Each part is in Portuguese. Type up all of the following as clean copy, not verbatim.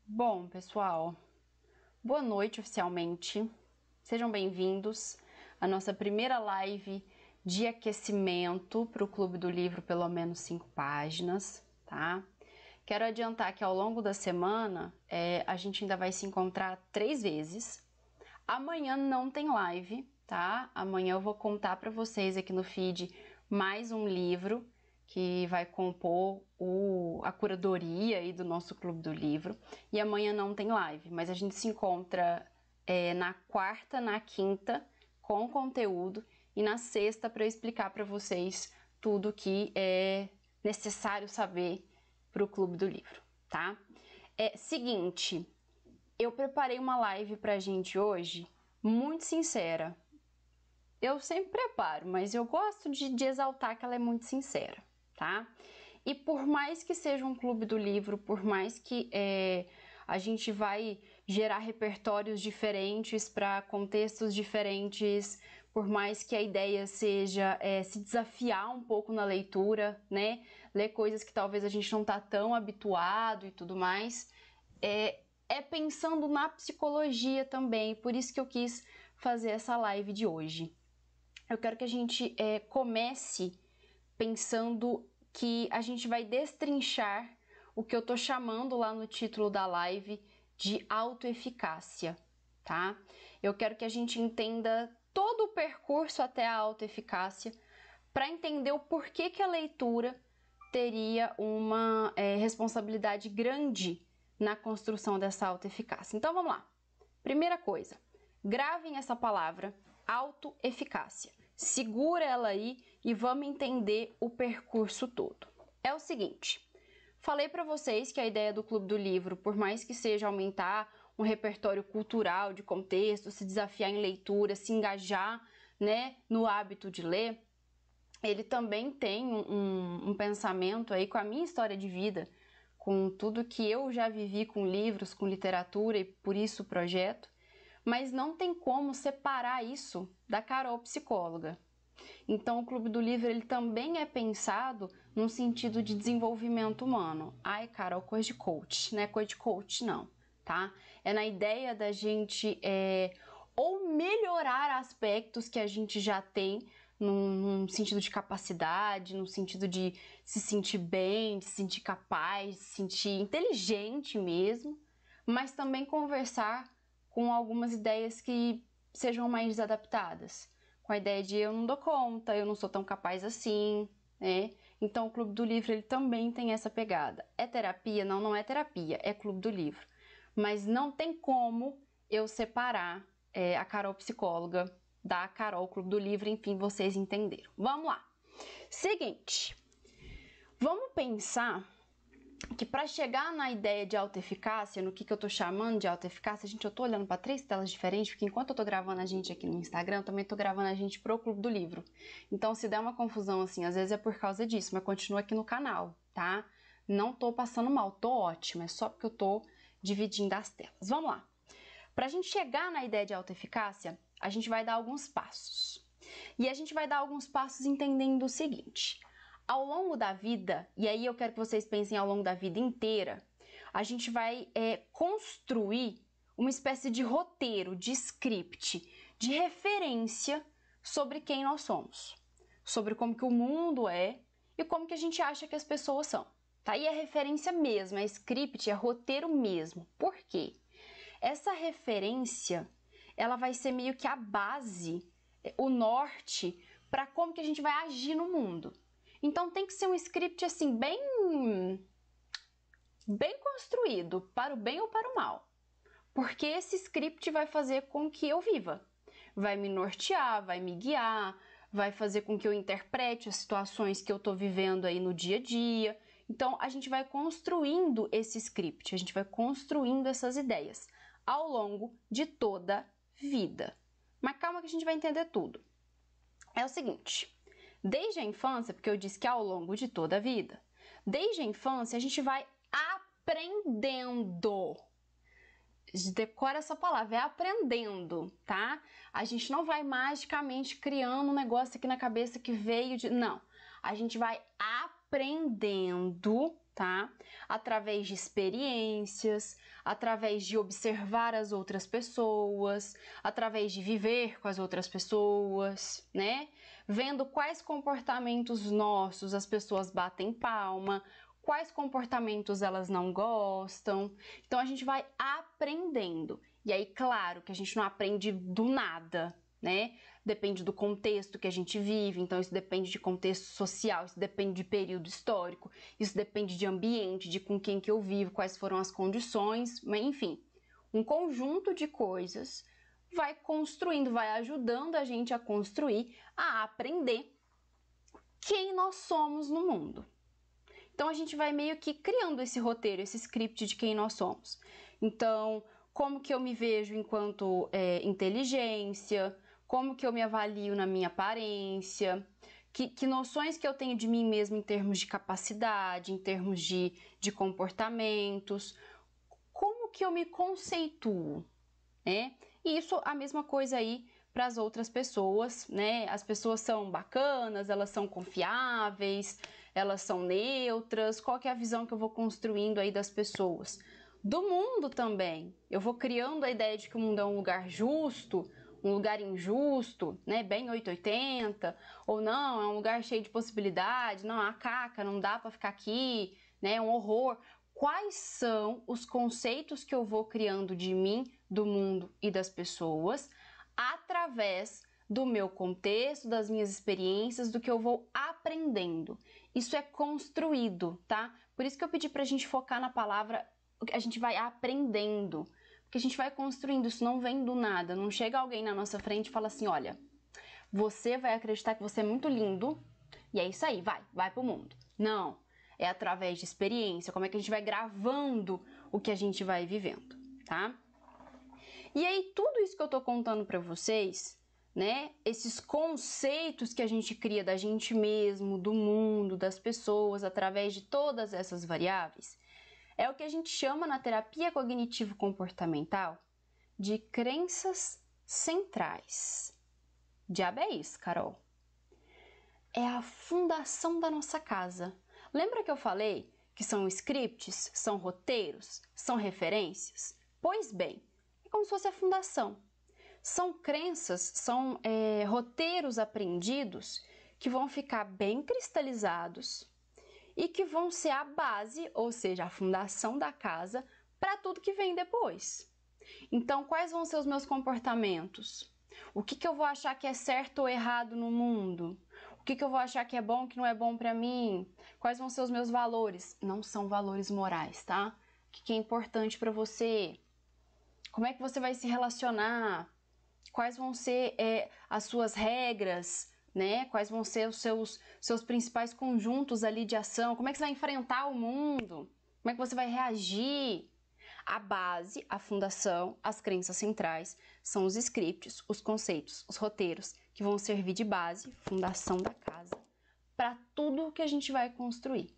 Bom, pessoal, boa noite oficialmente. Sejam bem-vindos à nossa primeira live de aquecimento para o Clube do Livro, pelo menos 5 páginas, tá? Quero adiantar que ao longo da semana a gente ainda vai se encontrar 3 vezes. Amanhã não tem live, tá? Amanhã eu vou contar para vocês aqui no feed mais um livro que vai compor a curadoria aí do nosso Clube do Livro. E amanhã não tem live, mas a gente se encontra na quarta, na quinta, com conteúdo, e na sexta para eu explicar para vocês tudo que é necessário saber para o Clube do Livro, tá? Seguinte, eu preparei uma live pra gente hoje, muito sincera. Eu sempre preparo, mas eu gosto de exaltar que ela é muito sincera, tá? E por mais que seja um clube do livro, por mais que a gente vai gerar repertórios diferentes para contextos diferentes, por mais que a ideia seja se desafiar um pouco na leitura, né? Ler coisas que talvez a gente não tá tão habituado e tudo mais, é pensando na psicologia também, por isso que eu quis fazer essa live de hoje. Eu quero que a gente comece pensando que a gente vai destrinchar o que eu tô chamando lá no título da live de autoeficácia, tá? Eu quero que a gente entenda todo o percurso até a autoeficácia para entender o porquê que a leitura teria uma responsabilidade grande na construção dessa autoeficácia. Então vamos lá. Primeira coisa, gravem essa palavra, autoeficácia. Segura ela aí e vamos entender o percurso todo. É o seguinte, falei para vocês que a ideia do Clube do Livro, por mais que seja aumentar um repertório cultural de contexto, se desafiar em leitura, se engajar, né, no hábito de ler, ele também tem um pensamento aí com a minha história de vida, com tudo que eu já vivi com livros, com literatura e por isso o projeto, mas não tem como separar isso da Carol psicóloga. Então o Clube do Livro ele também é pensado num sentido de desenvolvimento humano. Ai, Carol, coisa de coach, não é coisa de coach não, tá? É na ideia da gente ou melhorar aspectos que a gente já tem, num sentido de capacidade, no sentido de se sentir bem, de se sentir capaz, de se sentir inteligente mesmo, mas também conversar com algumas ideias que sejam mais desadaptadas, com a ideia de eu não dou conta, eu não sou tão capaz assim, né? Então o Clube do Livro ele também tem essa pegada. É terapia? Não, não é terapia, é Clube do Livro. Mas não tem como eu separar a Carol psicóloga da Carol Clube do Livro, enfim, vocês entenderam. Vamos lá. Seguinte, vamos pensar que para chegar na ideia de autoeficácia, no que eu tô chamando de autoeficácia, gente, eu tô olhando para 3 telas diferentes, porque enquanto eu tô gravando a gente aqui no Instagram, eu também tô gravando a gente pro Clube do Livro. Então, se der uma confusão assim, às vezes é por causa disso, mas continua aqui no canal, tá? Não tô passando mal, tô ótima, é só porque eu tô dividindo as telas. Vamos lá. Pra gente chegar na ideia de autoeficácia, a gente vai dar alguns passos. E a gente vai dar alguns passos entendendo o seguinte: ao longo da vida, e aí eu quero que vocês pensem ao longo da vida inteira, a gente vai construir uma espécie de roteiro, de script, de referência sobre quem nós somos, sobre como que o mundo é e como que a gente acha que as pessoas são. Tá? E é referência mesmo, é script, é roteiro mesmo. Por quê? Essa referência, ela vai ser meio que a base, o norte para como que a gente vai agir no mundo. Então tem que ser um script assim bem construído, para o bem ou para o mal. Porque esse script vai fazer com que eu viva. Vai me nortear, vai me guiar, vai fazer com que eu interprete as situações que eu tô vivendo aí no dia a dia. Então a gente vai construindo esse script, a gente vai construindo essas ideias ao longo de toda a vida. Mas calma que a gente vai entender tudo. É o seguinte, desde a infância, porque eu disse que ao longo de toda a vida, desde a infância a gente vai aprendendo. Decora essa palavra, é aprendendo, tá? A gente não vai magicamente criando um negócio aqui na cabeça que veio de... Não, a gente vai aprendendo. aprendendo, tá? Através de experiências, através de observar as outras pessoas, através de viver com as outras pessoas, né? Vendo quais comportamentos nossos as pessoas batem palma, quais comportamentos elas não gostam. Então a gente vai aprendendo. E aí, claro que a gente não aprende do nada, né? Depende do contexto que a gente vive, então isso depende de contexto social, isso depende de período histórico, isso depende de ambiente, de com quem que eu vivo, quais foram as condições, mas enfim, um conjunto de coisas vai construindo, vai ajudando a gente a construir, a aprender quem nós somos no mundo. Então a gente vai meio que criando esse roteiro, esse script de quem nós somos. Então, como que eu me vejo enquanto inteligência, como que eu me avalio na minha aparência, que noções que eu tenho de mim mesmo em termos de capacidade, em termos de comportamentos, como que eu me conceituo, né? E isso a mesma coisa aí para as outras pessoas, né? As pessoas são bacanas, elas são confiáveis, elas são neutras, qual que é a visão que eu vou construindo aí das pessoas? Do mundo também, eu vou criando a ideia de que o mundo é um lugar justo, um lugar injusto, né, bem 880, ou não, é um lugar cheio de possibilidades, não, a caca, não dá para ficar aqui, né, um horror. Quais são os conceitos que eu vou criando de mim, do mundo e das pessoas, através do meu contexto, das minhas experiências, do que eu vou aprendendo. Isso é construído, tá? Por isso que eu pedi pra gente focar na palavra, a gente vai aprendendo. Porque a gente vai construindo, isso não vem do nada, não chega alguém na nossa frente e fala assim, olha, você vai acreditar que você é muito lindo, e é isso aí, vai pro mundo. Não, é através de experiência, como é que a gente vai gravando o que a gente vai vivendo, tá? E aí, tudo isso que eu tô contando pra vocês, né, esses conceitos que a gente cria da gente mesmo, do mundo, das pessoas, através de todas essas variáveis, é o que a gente chama na terapia cognitivo-comportamental de crenças centrais. Diabo é isso, Carol. É a fundação da nossa casa. Lembra que eu falei que são scripts, são roteiros, são referências? Pois bem, é como se fosse a fundação. São crenças, são roteiros aprendidos que vão ficar bem cristalizados e que vão ser a base, ou seja, a fundação da casa, para tudo que vem depois. Então, quais vão ser os meus comportamentos? O que eu vou achar que é certo ou errado no mundo? O que eu vou achar que é bom ou que não é bom para mim? Quais vão ser os meus valores? Não são valores morais, tá? O que é importante para você? Como é que você vai se relacionar? Quais vão ser as suas regras? Né? Quais vão ser os seus principais conjuntos ali de ação? Como é que você vai enfrentar o mundo? Como é que você vai reagir? A base, a fundação, as crenças centrais são os scripts, os conceitos, os roteiros que vão servir de base, fundação da casa, para tudo que a gente vai construir.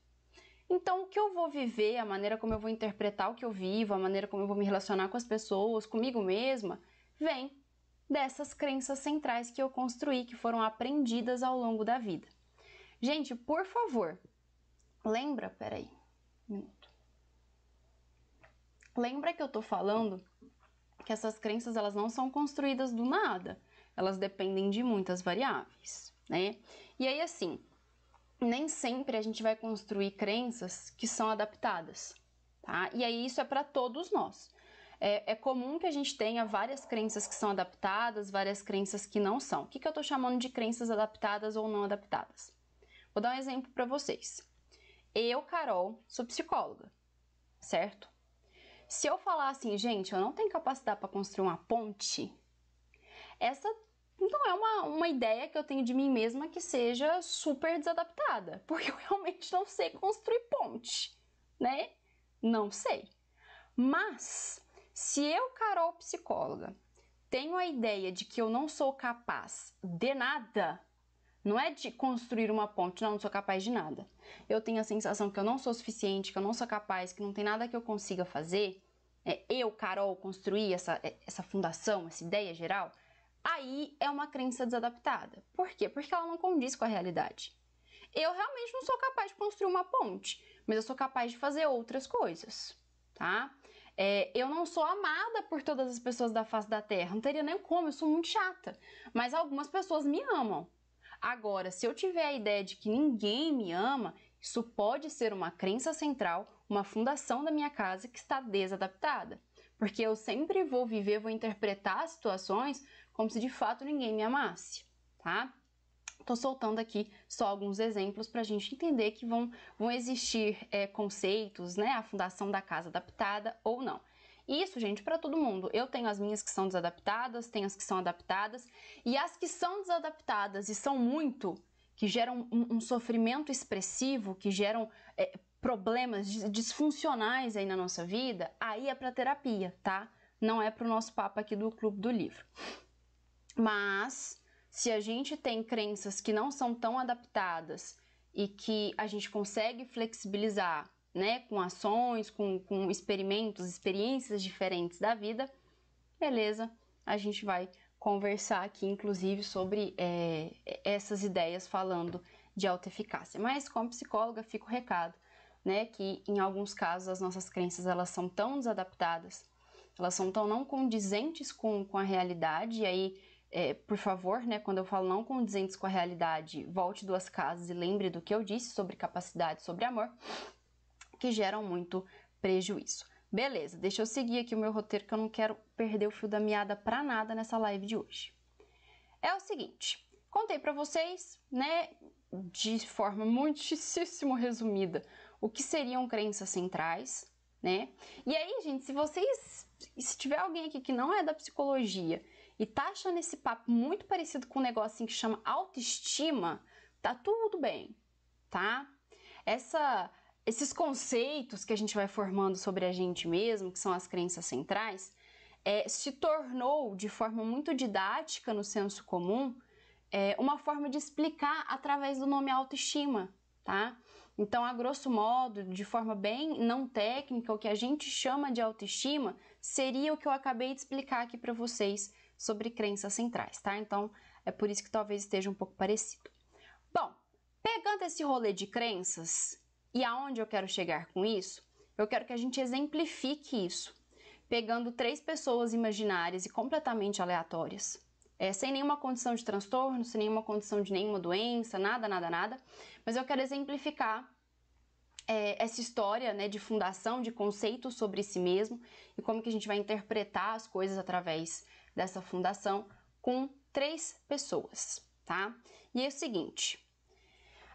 Então, o que eu vou viver, a maneira como eu vou interpretar o que eu vivo, a maneira como eu vou me relacionar com as pessoas, comigo mesma, vem dessas crenças centrais que eu construí, que foram aprendidas ao longo da vida. Gente, por favor, lembra, peraí, um minuto. Lembra que eu tô falando que essas crenças, elas não são construídas do nada, elas dependem de muitas variáveis, né? E aí, assim, nem sempre a gente vai construir crenças que são adaptadas, tá? E aí isso é para todos nós. É comum que a gente tenha várias crenças que são adaptadas, várias crenças que não são. O que eu tô chamando de crenças adaptadas ou não adaptadas? Vou dar um exemplo para vocês. Eu, Carol, sou psicóloga, certo? Se eu falar assim, gente, eu não tenho capacidade para construir uma ponte, essa não é uma ideia que eu tenho de mim mesma que seja super desadaptada, porque eu realmente não sei construir ponte, né? Não sei. Mas, se eu, Carol, psicóloga, tenho a ideia de que eu não sou capaz de nada, não é de construir uma ponte, não sou capaz de nada. Eu tenho a sensação que eu não sou suficiente, que eu não sou capaz, que não tem nada que eu consiga fazer, eu, Carol, construir essa fundação, essa ideia geral, aí é uma crença desadaptada. Por quê? Porque ela não condiz com a realidade. Eu realmente não sou capaz de construir uma ponte, mas eu sou capaz de fazer outras coisas, tá? Eu não sou amada por todas as pessoas da face da Terra, não teria nem como, eu sou muito chata, mas algumas pessoas me amam. Agora, se eu tiver a ideia de que ninguém me ama, isso pode ser uma crença central, uma fundação da minha casa que está desadaptada, porque eu sempre vou viver, vou interpretar as situações como se de fato ninguém me amasse, tá? Tô soltando aqui só alguns exemplos para a gente entender que vão existir conceitos, né? A fundação da casa adaptada ou não. Isso, gente, para todo mundo. Eu tenho as minhas que são desadaptadas, tenho as que são adaptadas, e as que são desadaptadas e são muito, que geram um sofrimento expressivo, que geram problemas disfuncionais aí na nossa vida, aí é para terapia, tá? Não é para o nosso papo aqui do Clube do Livro. Mas se a gente tem crenças que não são tão adaptadas e que a gente consegue flexibilizar, né, com ações, com experimentos, experiências diferentes da vida, beleza, a gente vai conversar aqui, inclusive, sobre essas ideias falando de autoeficácia. Mas, como psicóloga, fica o recado, né, que em alguns casos as nossas crenças elas são tão desadaptadas, elas são tão não condizentes com a realidade, e aí por favor, né, quando eu falo não condizentes com a realidade, volte 2 casas e lembre do que eu disse sobre capacidade, sobre amor, que geram muito prejuízo. Beleza, deixa eu seguir aqui o meu roteiro que eu não quero perder o fio da meada pra nada nessa live de hoje. É o seguinte, contei pra vocês, né, de forma muitíssimo resumida, o que seriam crenças centrais, né? E aí, gente, se tiver alguém aqui que não é da psicologia e tá achando esse papo muito parecido com um negocinho que chama autoestima, tá tudo bem, tá? Esses conceitos que a gente vai formando sobre a gente mesmo, que são as crenças centrais, se tornou de forma muito didática no senso comum uma forma de explicar através do nome autoestima, tá? Então, a grosso modo, de forma bem não técnica, o que a gente chama de autoestima seria o que eu acabei de explicar aqui para vocês sobre crenças centrais, tá? Então, é por isso que talvez esteja um pouco parecido. Bom, pegando esse rolê de crenças e aonde eu quero chegar com isso, eu quero que a gente exemplifique isso, pegando 3 pessoas imaginárias e completamente aleatórias, sem nenhuma condição de transtorno, sem nenhuma condição de nenhuma doença, nada, mas eu quero exemplificar essa história, né, de fundação, de conceitos sobre si mesmo e como que a gente vai interpretar as coisas através dessa fundação com 3 pessoas, tá? E é o seguinte,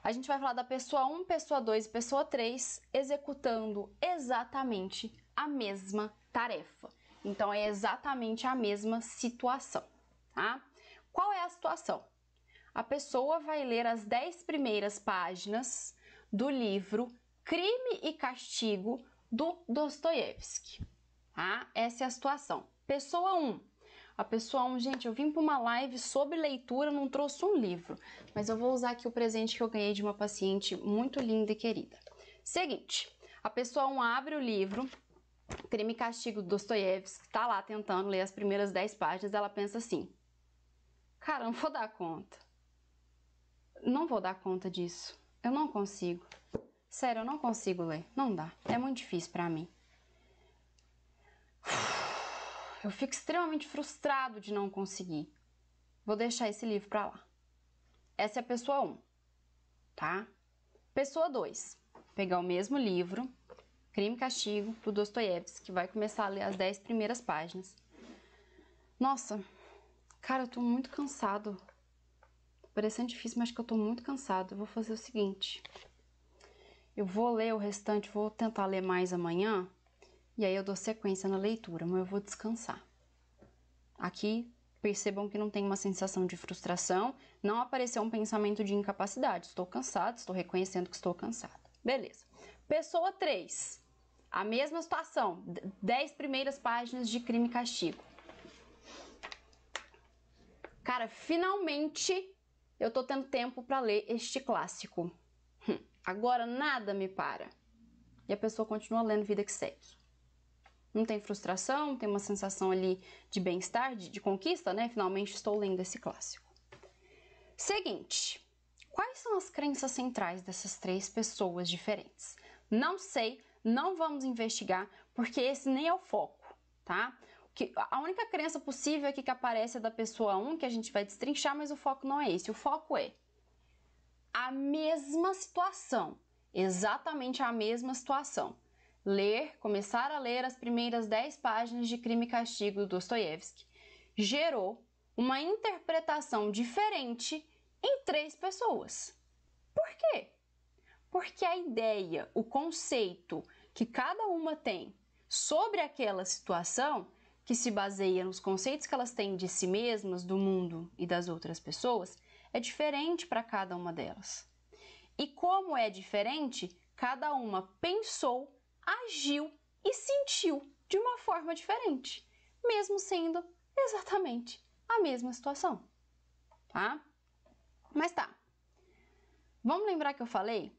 a gente vai falar da pessoa 1, pessoa 2 e pessoa 3 executando exatamente a mesma tarefa. Então, é exatamente a mesma situação, tá? Qual é a situação? A pessoa vai ler as 10 primeiras páginas do livro Crime e Castigo, do Dostoiévski, tá? Essa é a situação. Pessoa 1. A pessoa 1, gente, eu vim para uma live sobre leitura, não trouxe um livro, mas eu vou usar aqui o presente que eu ganhei de uma paciente muito linda e querida. Seguinte, a pessoa 1 abre o livro Crime e Castigo, do Dostoiévski, tá lá tentando ler as primeiras 10 páginas, ela pensa assim, cara, não vou dar conta. Não vou dar conta disso. Eu não consigo. Sério, eu não consigo ler. Não dá. É muito difícil pra mim. Eu fico extremamente frustrado de não conseguir. Vou deixar esse livro pra lá. Essa é a pessoa 1, tá? Pessoa 2. Pegar o mesmo livro, Crime e Castigo, do Dostoiévski, que vai começar a ler as 10 primeiras páginas. Nossa, cara, eu tô muito cansado. Parecendo difícil, mas acho que eu tô muito cansado. Eu vou fazer o seguinte. Eu vou ler o restante, vou tentar ler mais amanhã. E aí eu dou sequência na leitura, mas eu vou descansar. Aqui, percebam que não tem uma sensação de frustração. Não apareceu um pensamento de incapacidade. Estou cansado, estou reconhecendo que estou cansada. Beleza. Pessoa 3. A mesma situação. 10 primeiras páginas de Crime e Castigo. Cara, finalmente eu tô tendo tempo para ler este clássico. Agora nada me para. E a pessoa continua lendo, vida que segue. Não tem frustração, tem uma sensação ali de bem-estar, de conquista, né? Finalmente estou lendo esse clássico. Seguinte, Quais são as crenças centrais dessas 3 pessoas diferentes? Não sei, não vamos investigar, porque esse nem é o foco, tá? A única crença possível aqui que aparece é da pessoa 1, que a gente vai destrinchar, mas o foco não é esse. O foco é a mesma situação, exatamente a mesma situação. Começar a ler as primeiras 10 páginas de Crime e Castigo do Dostoiévski gerou uma interpretação diferente em 3 pessoas. Por quê? Porque a ideia, o conceito que cada uma tem sobre aquela situação, que se baseia nos conceitos que elas têm de si mesmas, do mundo e das outras pessoas, é diferente para cada uma delas. E como é diferente, cada uma pensou, agiu e sentiu de uma forma diferente, mesmo sendo exatamente a mesma situação, tá? Mas tá, vamos lembrar que eu falei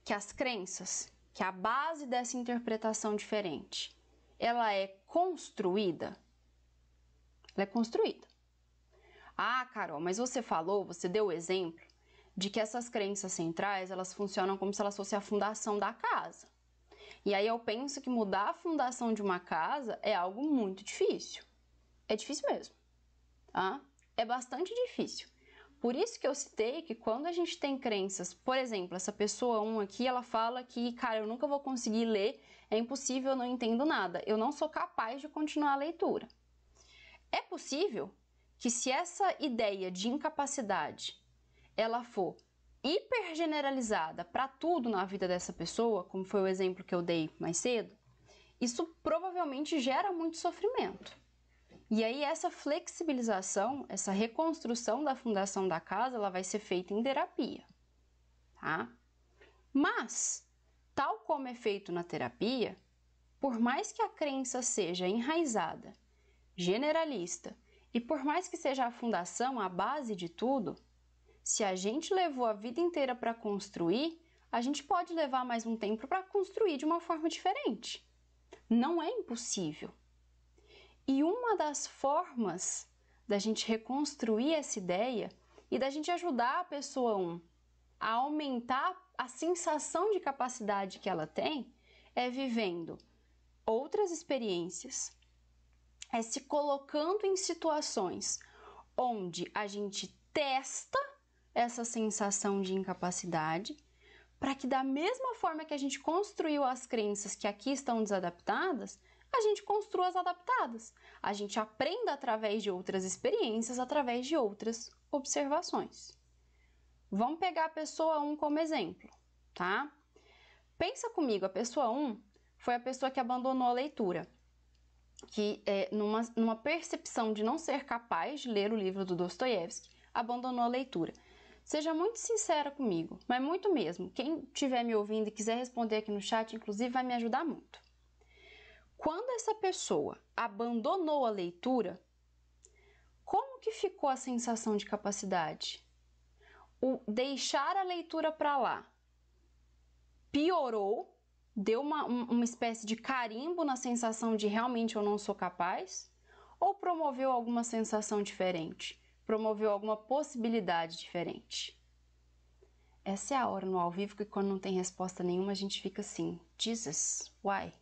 que as crenças, que a base dessa interpretação diferente, ela é construída? Ela é construída. Ah, Carol, mas você deu o exemplo de que essas crenças centrais, elas funcionam como se elas fossem a fundação da casa. E aí eu penso que mudar a fundação de uma casa é algo muito difícil. É difícil mesmo, tá? É bastante difícil. Por isso que eu citei que quando a gente tem crenças, por exemplo, essa pessoa 1 aqui, ela fala que, cara, eu nunca vou conseguir ler, é impossível, eu não entendo nada, eu não sou capaz de continuar a leitura. É possível que se essa ideia de incapacidade, ela for hipergeneralizada para tudo na vida dessa pessoa, como foi o exemplo que eu dei mais cedo, isso provavelmente gera muito sofrimento. E aí essa flexibilização, essa reconstrução da fundação da casa, ela vai ser feita em terapia, tá? Mas, tal como é feito na terapia, por mais que a crença seja enraizada, generalista, e por mais que seja a fundação, a base de tudo, se a gente levou a vida inteira para construir, a gente pode levar mais um tempo para construir de uma forma diferente. Não é impossível. E uma das formas da gente reconstruir essa ideia e da gente ajudar a pessoa 1 a aumentar a sensação de capacidade que ela tem é vivendo outras experiências, é se colocando em situações onde a gente testa essa sensação de incapacidade para que da mesma forma que a gente construiu as crenças que aqui estão desadaptadas, a gente construa as adaptadas. A gente aprenda através de outras experiências, através de outras observações. Vamos pegar a pessoa 1 como exemplo, tá? Pensa comigo, a pessoa 1 foi a pessoa que abandonou a leitura, que numa percepção de não ser capaz de ler o livro do Dostoiévski, abandonou a leitura. Seja muito sincera comigo, mas muito mesmo. Quem estiver me ouvindo e quiser responder aqui no chat, inclusive, vai me ajudar muito. Quando essa pessoa abandonou a leitura, como que ficou a sensação de capacidade? O deixar a leitura para lá piorou, deu uma espécie de carimbo na sensação de realmente eu não sou capaz? Ou promoveu alguma sensação diferente? Promoveu alguma possibilidade diferente? Essa é a hora no ao vivo que quando não tem resposta nenhuma a gente fica assim, Jesus, why?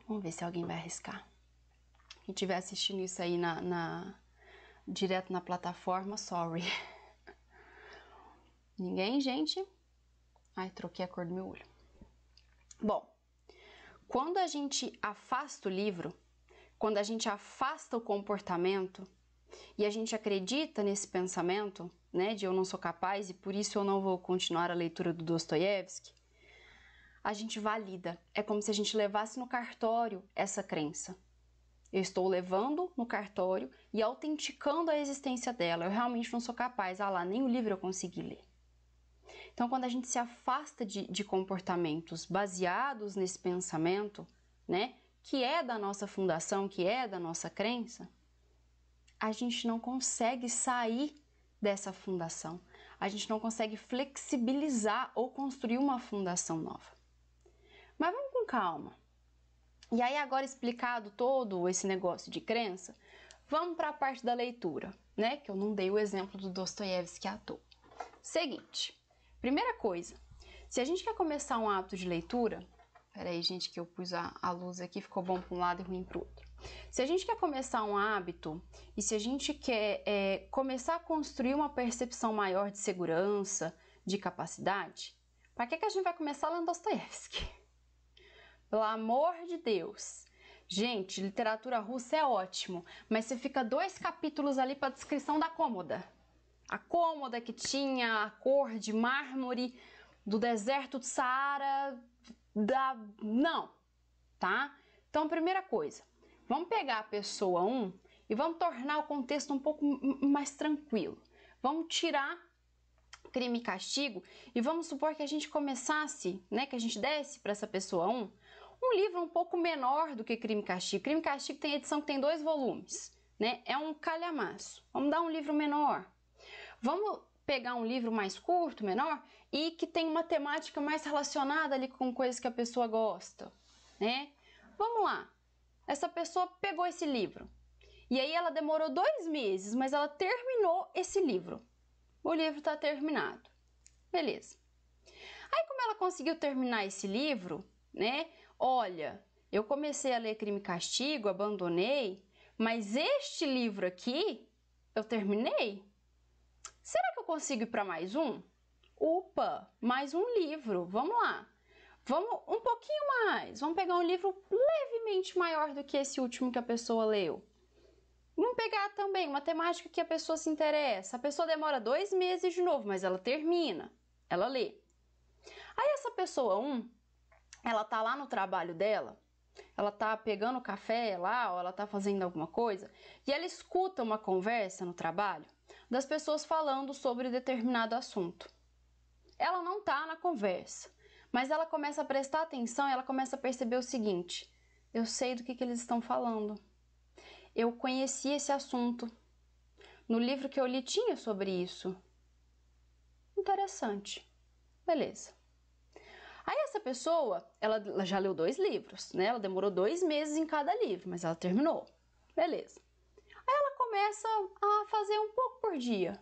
Vamos ver se alguém vai arriscar. Quem estiver assistindo isso aí direto na plataforma, sorry. Ninguém, gente? Ai, troquei a cor do meu olho. Bom, quando a gente afasta o livro, quando a gente afasta o comportamento e a gente acredita nesse pensamento, né, de eu não sou capaz e por isso eu não vou continuar a leitura do Dostoiévski, a gente valida. É como se a gente levasse no cartório essa crença. Eu estou levando no cartório e autenticando a existência dela. Eu realmente não sou capaz. Ah lá, nem o livro eu consegui ler. Então, quando a gente se afasta de comportamentos baseados nesse pensamento, né, que é da nossa fundação, que é da nossa crença, a gente não consegue sair dessa fundação. A gente não consegue flexibilizar ou construir uma fundação nova. Mas vamos com calma. E aí, agora explicado todo esse negócio de crença, Vamos para a parte da leitura, né? Que eu não dei o exemplo do Dostoiévski à toa. Seguinte, primeira coisa, se a gente quer começar um hábito de leitura, peraí, gente, que eu pus a luz aqui, ficou bom para um lado e ruim para o outro. Se a gente quer começar um hábito e se a gente quer começar a construir uma percepção maior de segurança, de capacidade, para que a gente vai começar lendo Dostoiévski? Pelo amor de Deus! Gente, literatura russa é ótimo, mas você fica 2 capítulos ali para a descrição da cômoda. A cômoda que tinha a cor de mármore do deserto do Saara, não, tá? Então, primeira coisa, vamos pegar a pessoa 1 e vamos tornar o contexto um pouco mais tranquilo. Vamos tirar Crime e Castigo e vamos supor que a gente começasse, né, que a gente desse para essa pessoa 1 um livro um pouco menor do que Crime e Castigo. Crime e Castigo tem edição que tem 2 volumes, né? É um calhamaço. Vamos dar um livro menor. Vamos pegar um livro mais curto, menor, e que tem uma temática mais relacionada ali com coisas que a pessoa gosta, né? Vamos lá. Essa pessoa pegou esse livro. E aí ela demorou 2 meses, mas ela terminou esse livro. O livro está terminado. Beleza. Aí como ela conseguiu terminar esse livro, né? Olha, eu comecei a ler Crime e Castigo, abandonei, mas este livro aqui eu terminei. Será que eu consigo ir para mais um? Opa, mais um livro, vamos lá. Vamos um pouquinho mais, vamos pegar um livro levemente maior do que esse último que a pessoa leu. Vamos pegar também uma temática que a pessoa se interessa. A pessoa demora 2 meses de novo, mas ela termina, ela lê. Aí essa pessoa 1, ela tá lá no trabalho dela, ela tá pegando café lá, ou ela tá fazendo alguma coisa, e ela escuta uma conversa no trabalho das pessoas falando sobre determinado assunto. Ela não tá na conversa, mas ela começa a prestar atenção e ela começa a perceber o seguinte: eu sei do que eles estão falando. Eu conheci esse assunto. No livro que eu li tinha sobre isso. Interessante. Beleza. Aí essa pessoa, ela já leu 2 livros, né? Ela demorou 2 meses em cada livro, mas ela terminou. Beleza. Aí ela começa a fazer um pouco por dia,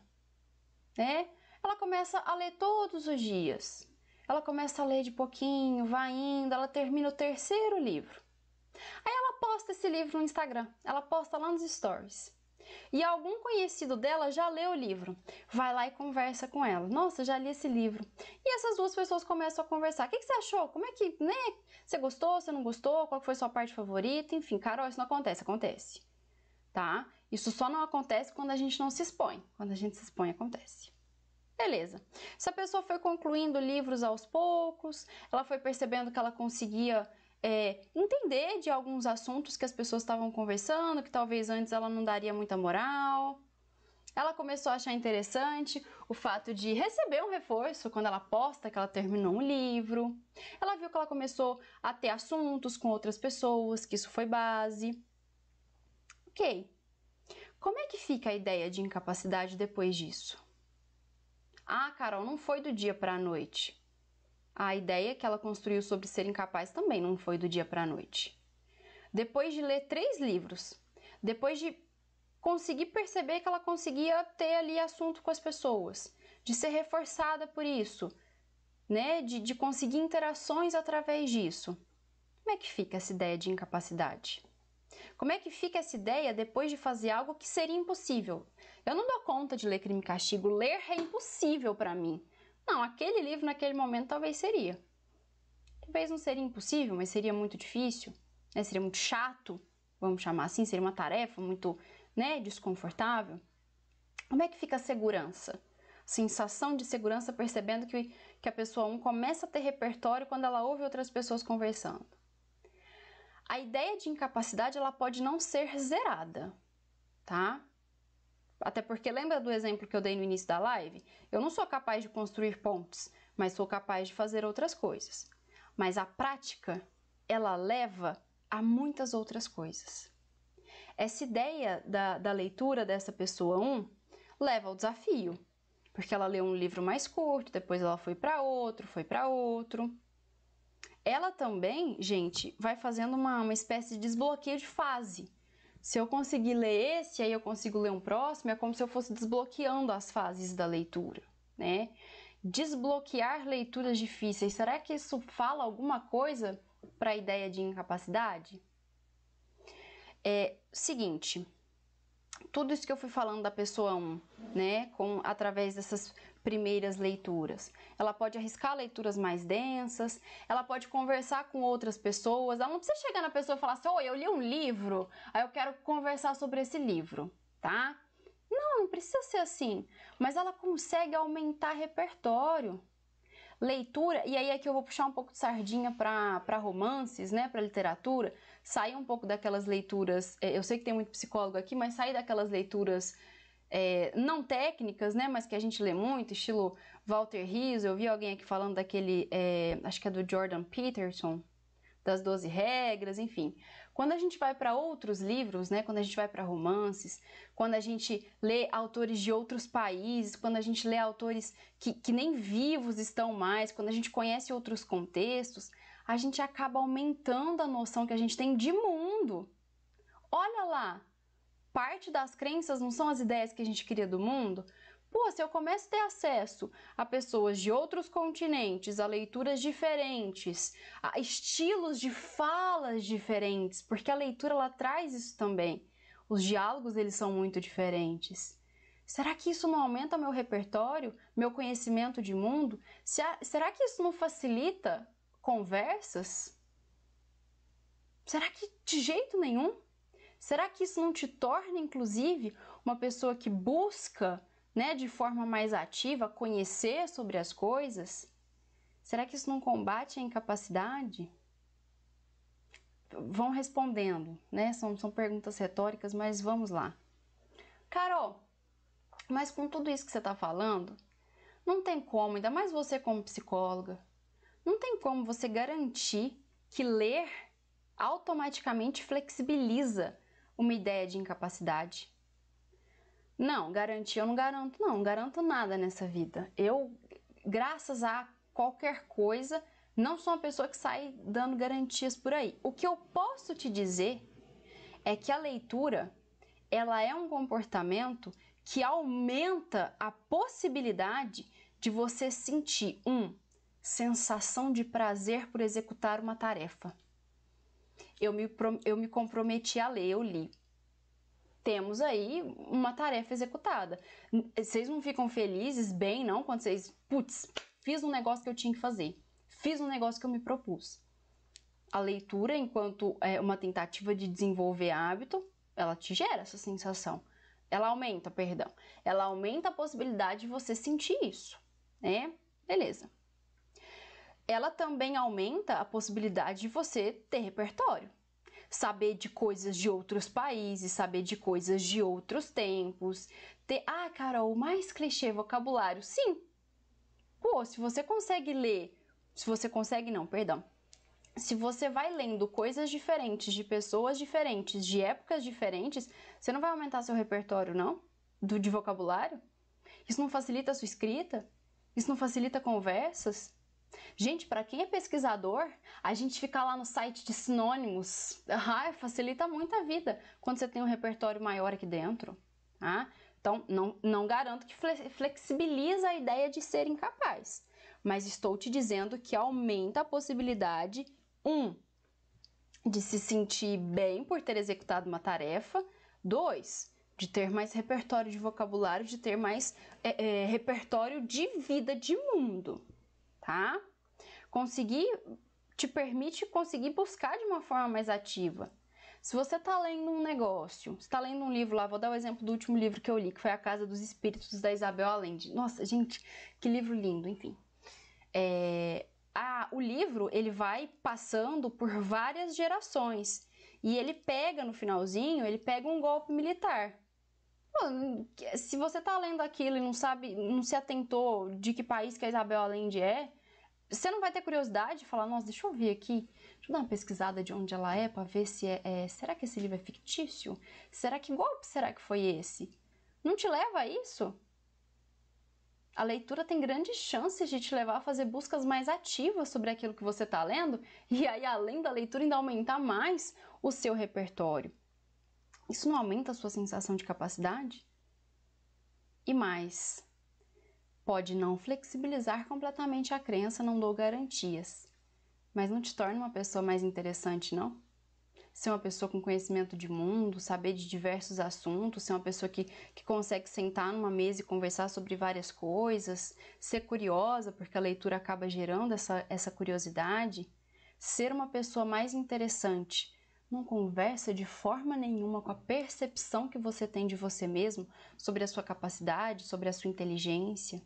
né? Ela começa a ler todos os dias. Ela começa a ler de pouquinho, vai indo, ela termina o 3º livro. Aí ela posta esse livro no Instagram, ela posta lá nos stories. E algum conhecido dela já leu o livro, vai lá e conversa com ela. Nossa, já li esse livro. E essas 2 pessoas começam a conversar. O que você achou? Como é que, né? Você gostou, você não gostou? Qual foi a sua parte favorita? Enfim, Carol, isso não acontece, acontece. Tá? Isso só não acontece quando a gente não se expõe. Quando a gente se expõe, acontece. Beleza. Essa pessoa foi concluindo livros aos poucos, ela foi percebendo que ela conseguia entender de alguns assuntos que as pessoas estavam conversando, que talvez antes ela não daria muita moral. Ela começou a achar interessante o fato de receber um reforço quando ela posta que ela terminou um livro. Ela viu que ela começou a ter assuntos com outras pessoas, que isso foi base. Ok. Como é que fica a ideia de incapacidade depois disso? Ah, Carol, não foi do dia para a noite. A ideia que ela construiu sobre ser incapaz também não foi do dia para a noite. Depois de ler 3 livros, depois de conseguir perceber que ela conseguia ter ali assunto com as pessoas, de ser reforçada por isso, né? De conseguir interações através disso. Como é que fica essa ideia de incapacidade? Como é que fica essa ideia depois de fazer algo que seria impossível? Eu não dou conta de ler Crime e Castigo, ler é impossível para mim. Não, aquele livro naquele momento talvez seria. Talvez não seria impossível, mas seria muito difícil, né? Seria muito chato, vamos chamar assim, seria uma tarefa muito, né, desconfortável. Como é que fica a segurança? Sensação de segurança percebendo que a pessoa 1 começa a ter repertório quando ela ouve outras pessoas conversando. A ideia de incapacidade ela pode não ser zerada, tá? Até porque lembra do exemplo que eu dei no início da live? Eu não sou capaz de construir pontes, mas sou capaz de fazer outras coisas. Mas a prática, ela leva a muitas outras coisas. Essa ideia da leitura dessa pessoa 1 leva ao desafio, porque ela leu um livro mais curto, depois ela foi para outro, Ela também, gente, vai fazendo uma espécie de desbloqueio de fase, Se eu conseguir ler esse, aí eu consigo ler um próximo, é como se eu fosse desbloqueando as fases da leitura, né? Desbloquear leituras difíceis, será que isso fala alguma coisa para a ideia de incapacidade? Seguinte, tudo isso que eu fui falando da pessoa 1, né, através dessas primeiras leituras, ela pode arriscar leituras mais densas, ela pode conversar com outras pessoas, ela não precisa chegar na pessoa e falar assim, oi, eu li um livro, aí eu quero conversar sobre esse livro, tá? Não precisa ser assim, mas ela consegue aumentar repertório. Leitura, e aí aqui eu vou puxar um pouco de sardinha para romances, né, para literatura, sair um pouco daquelas leituras, eu sei que tem muito psicólogo aqui, mas sair daquelas leituras não técnicas, né, mas que a gente lê muito, estilo Walter Rizzo. Eu vi alguém aqui falando daquele, acho que é do Jordan Peterson, das 12 regras, enfim. Quando a gente vai para outros livros, né, quando a gente vai para romances, quando a gente lê autores de outros países, quando a gente lê autores que nem vivos estão mais, quando a gente conhece outros contextos, a gente acaba aumentando a noção que a gente tem de mundo. Olha lá, parte das crenças não são as ideias que a gente cria do mundo? Pô, se eu começo a ter acesso a pessoas de outros continentes, a leituras diferentes, a estilos de falas diferentes, porque a leitura ela traz isso também. Os diálogos eles são muito diferentes. Será que isso não aumenta meu repertório, meu conhecimento de mundo? Será que isso não facilita conversas? Será que de jeito nenhum? Será que isso não te torna, inclusive, uma pessoa que busca, né, de forma mais ativa, conhecer sobre as coisas? Será que isso não combate a incapacidade? Vão respondendo, né? São perguntas retóricas, mas vamos lá. Carol, mas com tudo isso que você está falando, não tem como, ainda mais você como psicóloga, não tem como você garantir que ler automaticamente flexibiliza uma ideia de incapacidade. Não, garantir eu não garanto nada nessa vida. Eu, graças a qualquer coisa, não sou uma pessoa que sai dando garantias por aí. O que eu posso te dizer é que a leitura, ela é um comportamento que aumenta a possibilidade de você sentir sensação de prazer por executar uma tarefa. Eu me comprometi a ler, eu li. Temos aí uma tarefa executada. Vocês não ficam felizes, bem, não, quando vocês, putz, fiz um negócio que eu tinha que fazer, fiz um negócio que eu me propus. A leitura, enquanto uma tentativa de desenvolver hábito, ela te gera essa sensação. Ela aumenta a possibilidade de você sentir isso, né? Beleza. Ela também aumenta a possibilidade de você ter repertório. Saber de coisas de outros países, saber de coisas de outros tempos. Carol, o mais clichê vocabulário. Sim. Pô, se você consegue ler... Se você vai lendo coisas diferentes, de pessoas diferentes, de épocas diferentes, você não vai aumentar seu repertório, não? De vocabulário? Isso não facilita a sua escrita? Isso não facilita conversas? Gente, para quem é pesquisador, a gente ficar lá no site de sinônimos, facilita muito a vida quando você tem um repertório maior aqui dentro. Tá? Então, não garanto que flexibiliza a ideia de ser incapaz, mas estou te dizendo que aumenta a possibilidade, de se sentir bem por ter executado uma tarefa, 2, de ter mais repertório de vocabulário, de ter mais repertório de vida, de mundo. Tá? Te permite conseguir buscar de uma forma mais ativa. Se você está lendo um negócio, está lendo um livro lá, vou dar o exemplo do último livro que eu li, que foi A Casa dos Espíritos, da Isabel Allende. Nossa, gente, que livro lindo, enfim. O livro, ele vai passando por várias gerações e ele pega, no finalzinho, ele pega um golpe militar. Se você está lendo aquilo e não se atentou de que país que a Isabel Allende é, você não vai ter curiosidade de falar, nossa, deixa eu ver aqui, deixa eu dar uma pesquisada de onde ela é para ver se será que esse livro é fictício? Será que golpe será que foi esse? Não te leva a isso? A leitura tem grandes chances de te levar a fazer buscas mais ativas sobre aquilo que você está lendo e aí, além da leitura, ainda aumentar mais o seu repertório. Isso não aumenta a sua sensação de capacidade? E mais, pode não flexibilizar completamente a crença, não dou garantias, mas não te torna uma pessoa mais interessante, não? Ser uma pessoa com conhecimento de mundo, saber de diversos assuntos, ser uma pessoa que consegue sentar numa mesa e conversar sobre várias coisas, ser curiosa, porque a leitura acaba gerando essa curiosidade, ser uma pessoa mais interessante, não conversa de forma nenhuma com a percepção que você tem de você mesmo, sobre a sua capacidade, sobre a sua inteligência.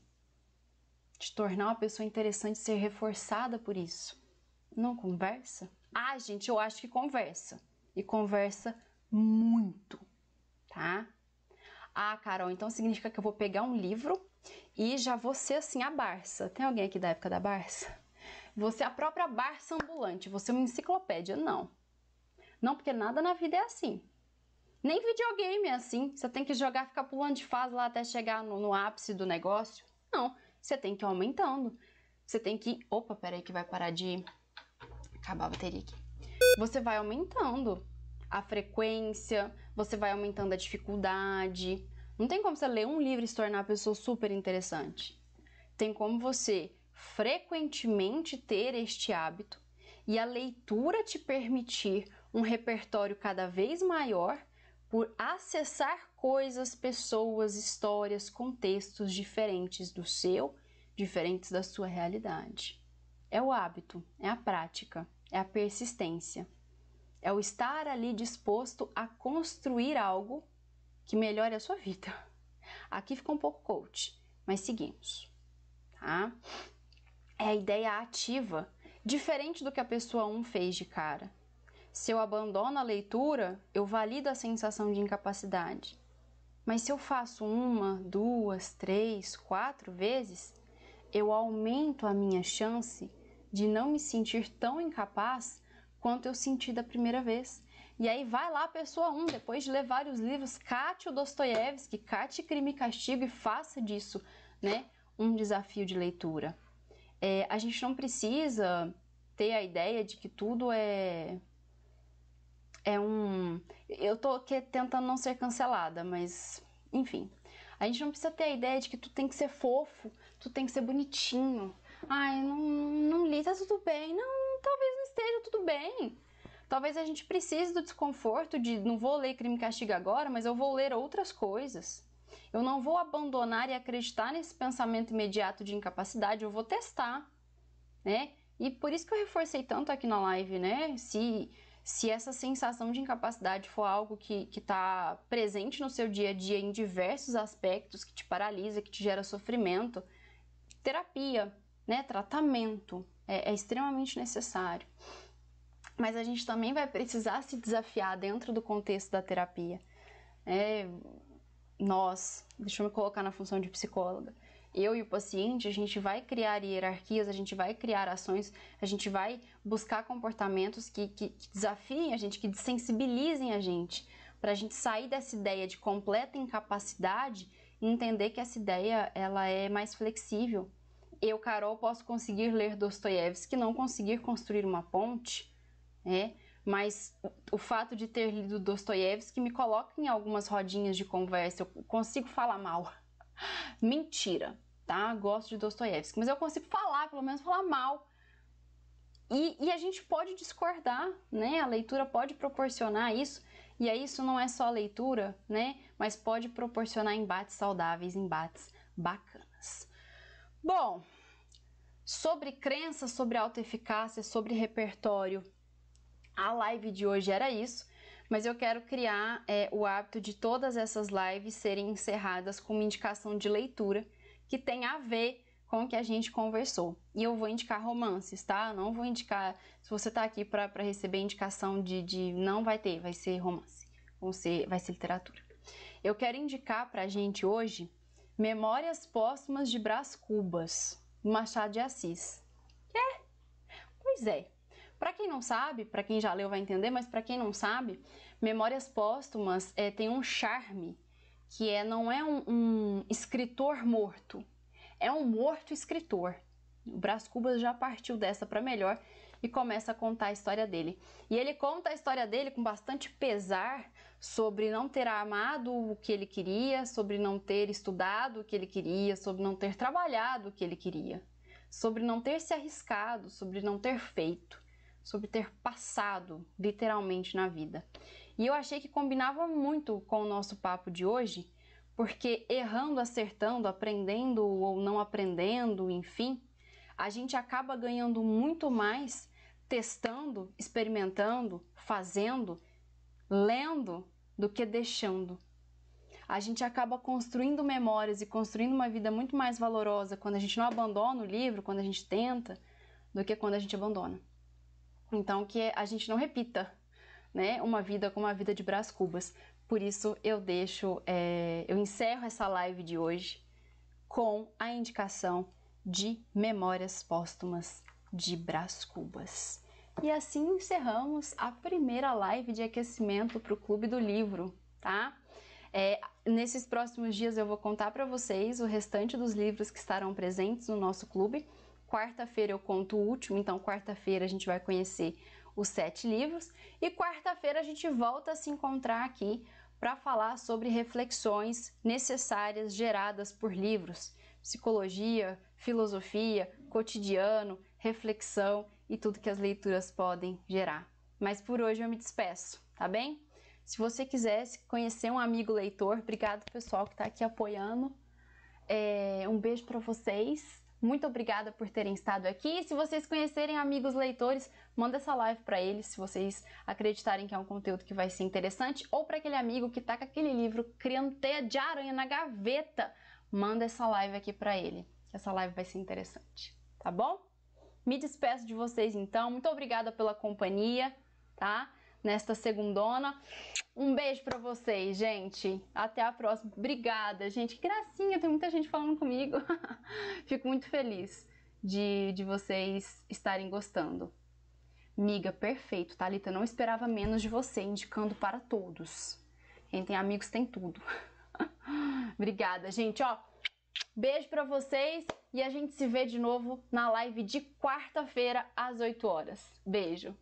Te tornar uma pessoa interessante, ser reforçada por isso. Não conversa? Ah, gente, eu acho que conversa. E conversa muito, tá? Ah, Carol, então significa que eu vou pegar um livro e já vou ser assim a Barça. Tem alguém aqui da época da Barça? Vou ser a própria Barça ambulante, vou ser uma enciclopédia. Não. Não, porque nada na vida é assim. Nem videogame é assim. Você tem que jogar, ficar pulando de fase lá até chegar no ápice do negócio. Não, você tem que ir aumentando. Você tem que... Opa, peraí que vai parar de acabar a bateria aqui. Você vai aumentando a frequência, você vai aumentando a dificuldade. Não tem como você ler um livro e se tornar uma pessoa super interessante. Tem como você frequentemente ter este hábito e a leitura te permitir um repertório cada vez maior por acessar coisas, pessoas, histórias, contextos diferentes do seu, diferentes da sua realidade. É o hábito, é a prática, é a persistência. É o estar ali disposto a construir algo que melhore a sua vida. Aqui fica um pouco coach, mas seguimos, tá? É a ideia ativa, diferente do que a pessoa 1 fez de cara. Se eu abandono a leitura, eu valido a sensação de incapacidade. Mas se eu faço 1, 2, 3, 4 vezes, eu aumento a minha chance de não me sentir tão incapaz quanto eu senti da primeira vez. E aí vai lá a pessoa 1, depois de ler vários livros, cate o Dostoiévski, cate Crime e Castigo e faça disso, né, um desafio de leitura. A gente não precisa ter a ideia de que tudo é um... Eu tô aqui tentando não ser cancelada, mas enfim. A gente não precisa ter a ideia de que tu tem que ser fofo, tu tem que ser bonitinho. Ai, não li, tá tudo bem. Não, talvez não esteja tudo bem. Talvez a gente precise do desconforto de não vou ler Crime e Castigo agora, mas eu vou ler outras coisas. Eu não vou abandonar e acreditar nesse pensamento imediato de incapacidade, eu vou testar, né? E por isso que eu reforcei tanto aqui na live, né? Se essa sensação de incapacidade for algo que está presente no seu dia a dia em diversos aspectos, que te paralisa, que te gera sofrimento, terapia, né? Tratamento é extremamente necessário. Mas a gente também vai precisar se desafiar dentro do contexto da terapia. Deixa eu me colocar na função de psicóloga. Eu e o paciente, a gente vai criar hierarquias, a gente vai criar ações, a gente vai buscar comportamentos que desafiem a gente, que sensibilizem a gente, para a gente sair dessa ideia de completa incapacidade e entender que essa ideia ela é mais flexível. Eu, Carol, posso conseguir ler Dostoiévski, não conseguir construir uma ponte, mas o fato de ter lido Dostoiévski me coloca em algumas rodinhas de conversa, eu consigo falar mal. Mentira, tá? Gosto de Dostoiévski, mas eu consigo falar, pelo menos falar mal. E a gente pode discordar, né? A leitura pode proporcionar isso, e aí isso não é só a leitura, né? Mas pode proporcionar embates saudáveis, embates bacanas. Bom, sobre crença, sobre autoeficácia, sobre repertório, a live de hoje era isso, mas eu quero criar o hábito de todas essas lives serem encerradas com uma indicação de leitura que tem a ver com o que a gente conversou. E eu vou indicar romances, tá? Não vou indicar... Se você tá aqui para receber indicação de... Não vai ter, vai ser romance. Vai ser literatura. Eu quero indicar pra gente hoje Memórias Póstumas de Brás Cubas, Machado de Assis. Pois é. Para quem não sabe, para quem já leu vai entender, mas para quem não sabe, Memórias Póstumas tem um charme que não é um escritor morto, é um morto escritor. O Brás Cubas já partiu dessa para melhor e começa a contar a história dele. E ele conta a história dele com bastante pesar sobre não ter amado o que ele queria, sobre não ter estudado o que ele queria, sobre não ter trabalhado o que ele queria, sobre não ter se arriscado, sobre não ter feito, sobre ter passado literalmente na vida. E eu achei que combinava muito com o nosso papo de hoje, porque errando, acertando, aprendendo ou não aprendendo, enfim, a gente acaba ganhando muito mais testando, experimentando, fazendo, lendo, do que deixando. A gente acaba construindo memórias e construindo uma vida muito mais valorosa quando a gente não abandona o livro, quando a gente tenta, do que quando a gente abandona. Então, que a gente não repita, né, uma vida como a vida de Brás Cubas. Por isso, eu encerro essa live de hoje com a indicação de Memórias Póstumas de Brás Cubas. E assim encerramos a primeira live de aquecimento para o Clube do Livro, tá? Nesses próximos dias eu vou contar para vocês o restante dos livros que estarão presentes no nosso clube. Quarta-feira eu conto o último, então quarta-feira a gente vai conhecer os 7 livros. E quarta-feira a gente volta a se encontrar aqui para falar sobre reflexões necessárias geradas por livros, psicologia, filosofia, cotidiano, reflexão e tudo que as leituras podem gerar. Mas por hoje eu me despeço, tá bem? Se você quisesse conhecer um amigo leitor, obrigado pessoal que está aqui apoiando. Um beijo para vocês. Muito obrigada por terem estado aqui. Se vocês conhecerem amigos leitores, manda essa live para eles, se vocês acreditarem que é um conteúdo que vai ser interessante, ou para aquele amigo que tá com aquele livro criando teia de aranha na gaveta, manda essa live aqui para ele, que essa live vai ser interessante, tá bom? Me despeço de vocês então, muito obrigada pela companhia, tá? Nesta segundona. Um beijo pra vocês, gente. Até a próxima. Obrigada, gente. Que gracinha, tem muita gente falando comigo. Fico muito feliz de vocês estarem gostando. Miga, perfeito, Thalita. Não esperava menos de você, indicando para todos. Quem tem amigos tem tudo. Obrigada, gente. Ó, beijo pra vocês e a gente se vê de novo na live de quarta-feira às 8 horas. Beijo.